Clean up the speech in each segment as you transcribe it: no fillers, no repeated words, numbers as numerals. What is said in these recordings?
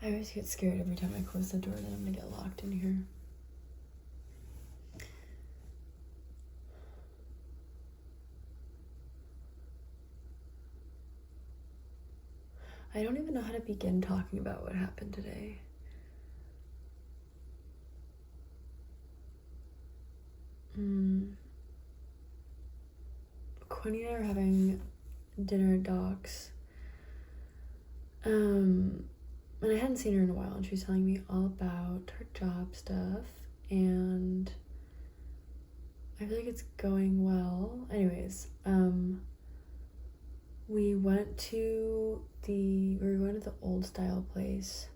I always get scared every time I close the door that I'm gonna get locked in here. I don't even know how to begin talking about what happened today. Quinny and I are having dinner at Doc's. And I hadn't seen her in a while, and she was telling me all about her job stuff, and I feel like it's going well. Anyways, we were going to the old style place.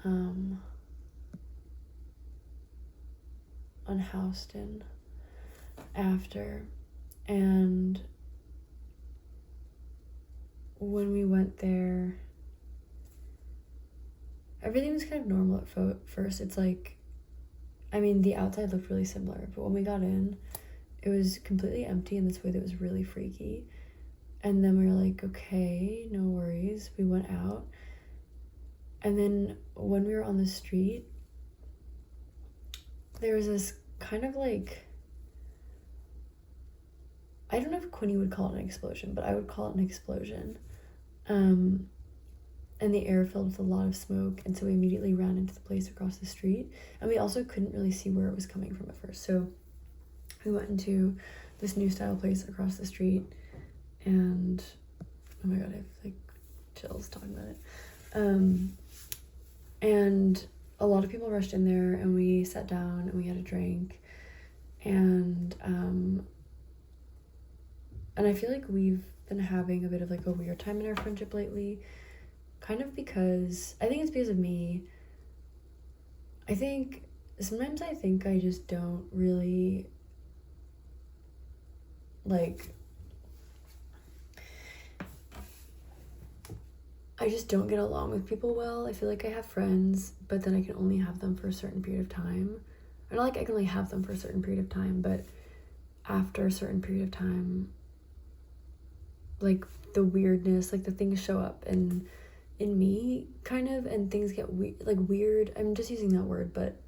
On Houston after, and when we went there, everything was kind of normal at first. It's like, I mean, the outside looked really similar, but when we got in, it was completely empty in this way that was really freaky. And then we were like, okay, no worries. We went out. And then when we were on the street, there was this kind of like, I don't know if Quinny would call it an explosion, but I would call it an explosion. And the air filled with a lot of smoke, and so we immediately ran into the place across the street, and we also couldn't really see where it was coming from at first. So we went into this new style place across the street, and oh my god, I have like chills talking about it. And a lot of people rushed in there, and we sat down and we had a drink, and I feel like we've been having a bit of like a weird time in our friendship lately, kind of because, I think it's because of me. Sometimes I think I just don't really, like, I just don't get along with people well. I feel like I have friends, but then I can only have them for a certain period of time. Or not like I can only have them for a certain period of time, but after a certain period of time, like the weirdness, like the things show up in me kind of, and things get weird. I'm just using that word, but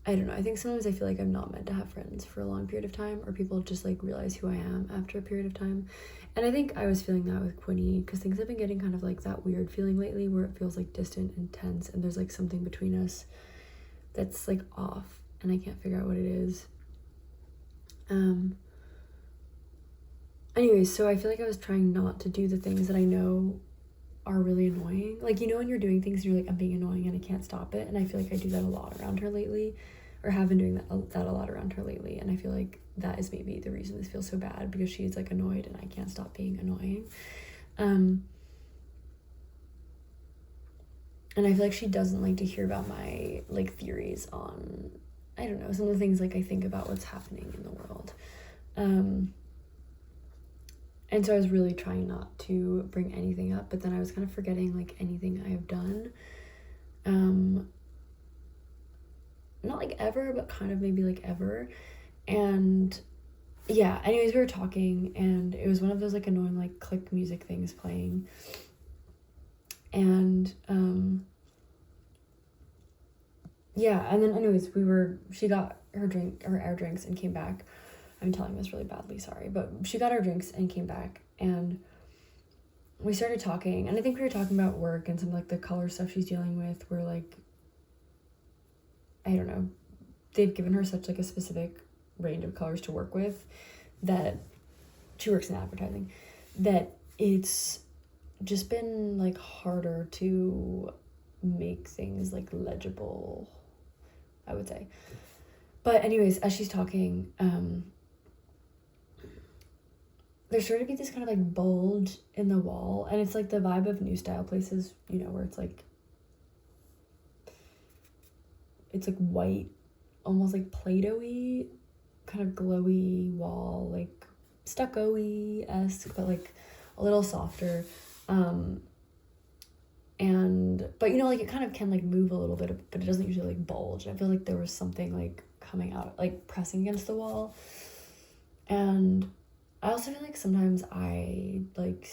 I don't know. I think sometimes I feel like I'm not meant to have friends for a long period of time, or people just like realize who I am after a period of time. And I think I was feeling that with Quinny, because things have been getting kind of like that weird feeling lately where it feels like distant and tense, and there's like something between us that's like off, and I can't figure out what it is. Anyways, so I feel like I was trying not to do the things that I know are really annoying. Like, you know, when you're doing things and you're like, I'm being annoying and I can't stop it. And I feel like I do that a lot around her lately, or have been doing that a lot around her lately. And I feel like that is maybe the reason this feels so bad, because she's like annoyed and I can't stop being annoying. And I feel like she doesn't like to hear about my like theories on, I don't know, some of the things like I think about what's happening in the world. And so I was really trying not to bring anything up, but then I was kind of forgetting like anything I have done. Not like ever, but kind of maybe like ever. And yeah, anyways, we were talking, and it was one of those like annoying like click music things playing. And yeah, and then anyways, she got our drinks and came back. I'm telling this really badly, sorry, but she got our drinks and came back, and we started talking, and I think we were talking about work and some like the color stuff she's dealing with, where like, I don't know, they've given her such like a specific range of colors to work with, that she works in advertising, that it's just been like harder to make things like legible, I would say. But anyways, as she's talking, there started to be this kind of like bulge in the wall, and it's like the vibe of new style places, you know, where it's like white, almost like Play-Doh-y, kind of glowy wall, like stucco-y-esque, but like a little softer. But you know, like it kind of can like move a little bit, but it doesn't usually like bulge. I feel like there was something like coming out, like pressing against the wall. And I also feel like sometimes I like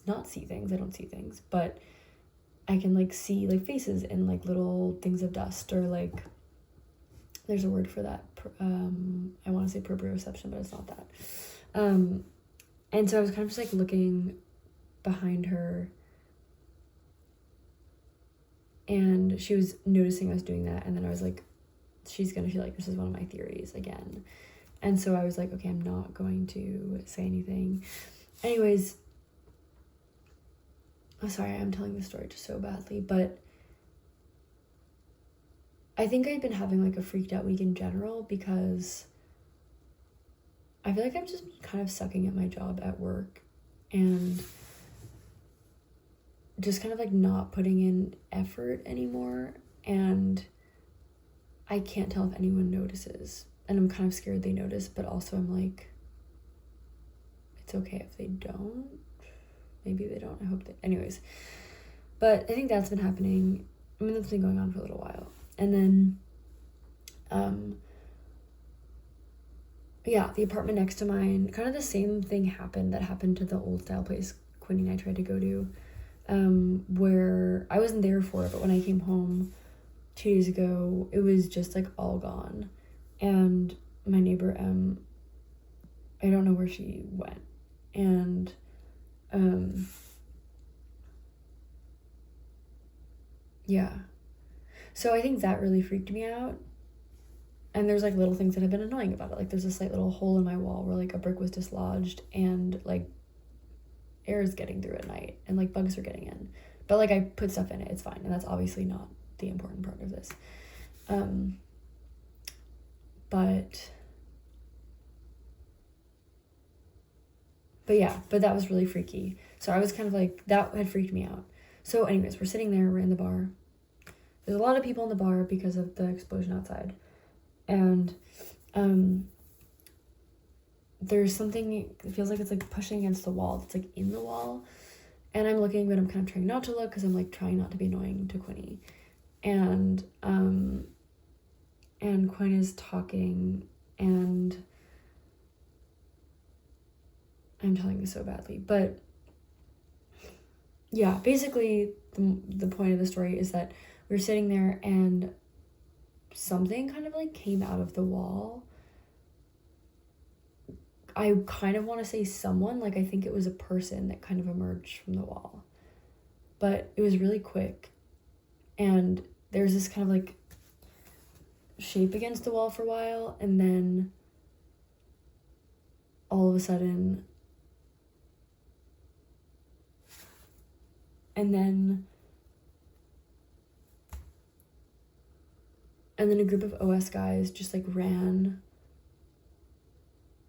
not see things. I don't see things, but I can like see like faces and like little things of dust, or like there's a word for that. I want to say proprioception, but it's not that. And so I was kind of just like looking behind her, and she was noticing I was doing that, and then I was like, she's gonna feel like this is one of my theories again. And so I was like, okay, I'm not going to say anything. Anyways, I'm sorry, I'm telling the story just so badly, but I think I've been having like a freaked out week in general because I feel like I've just been kind of sucking at my job at work and just kind of like not putting in effort anymore. And I can't tell if anyone notices. And I'm kind of scared they notice, but also I'm like, it's okay if they don't. Maybe they don't. I hope they... Anyways. But I think that's been happening. I mean, that's been going on for a little while. And then, yeah, the apartment next to mine, kind of the same thing happened that happened to the old style place Quinny and I tried to go to, where I wasn't there for it, but when I came home 2 days ago, it was just like all gone. And my neighbor, I don't know where she went. And, yeah. So I think that really freaked me out. And there's like little things that have been annoying about it. Like there's a slight little hole in my wall where like a brick was dislodged and like air is getting through at night and like bugs are getting in. But like I put stuff in it, it's fine. And that's obviously not the important part of this. But yeah, but that was really freaky. So I was kind of like, that had freaked me out. So anyways, we're sitting there, we're in the bar. There's a lot of people in the bar because of the explosion outside. And there's something, it feels like it's like pushing against the wall. It's like in the wall. And I'm looking, but I'm kind of trying not to look because I'm like trying not to be annoying to Quinny. And Quinn is talking, and I'm telling this so badly, but yeah, basically the point of the story is that we were sitting there and something kind of like came out of the wall. I kind of want to say someone, like I think it was a person that kind of emerged from the wall, but it was really quick. And there's this kind of like shape against the wall for a while, and then all of a sudden, and then a group of OS guys just like ran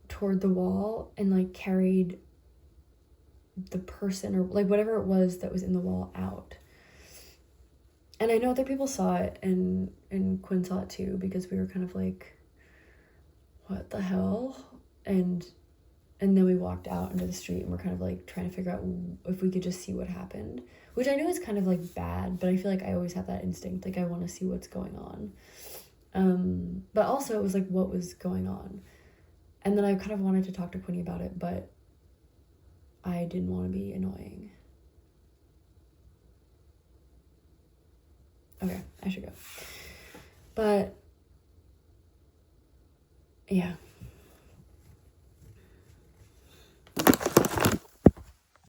toward the wall and like carried the person or like whatever it was that was in the wall out. And I know other people saw it, and Quinn saw it too, because we were kind of like, what the hell? And then we walked out into the street and we're kind of like trying to figure out if we could just see what happened, which I know is kind of like bad, but I feel like I always have that instinct, like I want to see what's going on. But also it was like, what was going on? And then I kind of wanted to talk to Quinny about it, but I didn't want to be annoying. Okay, I should go. But yeah,